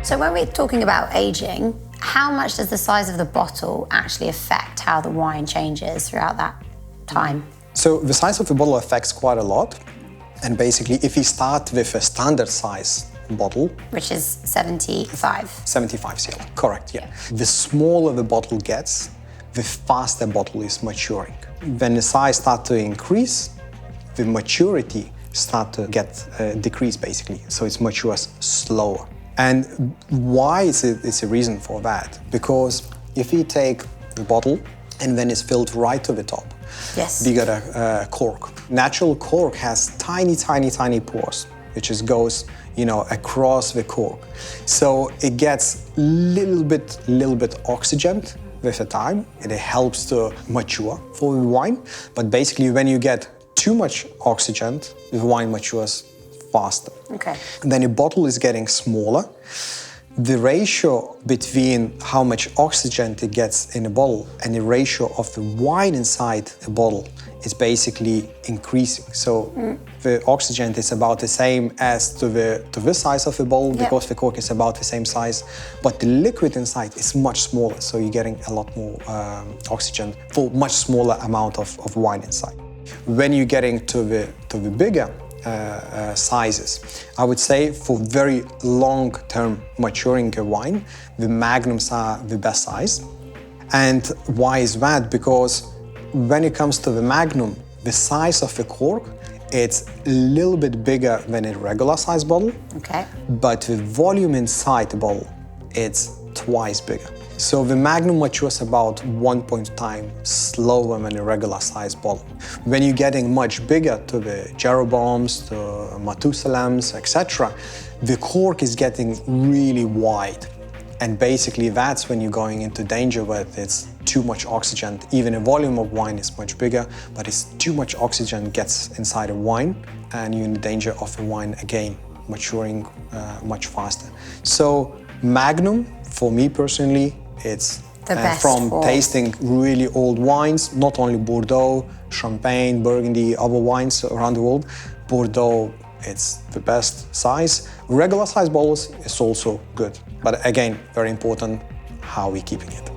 So when we're talking about aging, how much does the size of the bottle actually affect how the wine changes throughout that time? So the size of the bottle affects quite a lot. And basically, if you start with a standard size bottle, which is 75. 75 cl, correct, yeah. The smaller the bottle gets, the faster the bottle is maturing. When the size starts to increase, the maturity starts to get decrease basically, so it matures slower. And why is it's a reason for that? Because if you take the bottle and then it's filled right to the top, yes, we got a cork. Natural cork has tiny pores, which just goes, across the cork. So it gets little bit oxygen with the time, and it helps to mature for the wine. But basically, when you get too much oxygen, the wine matures faster. Okay. And then your bottle is getting smaller. The ratio between how much oxygen it gets in a bottle and the ratio of the wine inside a bottle is basically increasing. So the oxygen is about the same as to the size of the bottle, because the cork is about the same size, but the liquid inside is much smaller. So you're getting a lot more oxygen for much smaller amount of wine inside. When you're getting to the bigger sizes, I would say for very long-term maturing a wine, the magnums are the best size. And why is that? Because when it comes to the magnum, the size of the cork, it's a little bit bigger than a regular size bottle. Okay. But the volume inside the bottle, it's twice bigger. So the magnum matures about 1 time slower than a regular size bottle. When you're getting much bigger to the Jeroboams, to Matusalams, etc., the cork is getting really wide. And basically that's when you're going into danger where it's too much oxygen. Even the volume of wine is much bigger, but it's too much oxygen gets inside a wine, and you're in danger of the wine again maturing much faster. So magnum, for me personally, it's the best from tasting really old wines, not only Bordeaux, Champagne, Burgundy, other wines around the world. Bordeaux, it's the best size. Regular size bottles is also good, but again, very important how we're keeping it.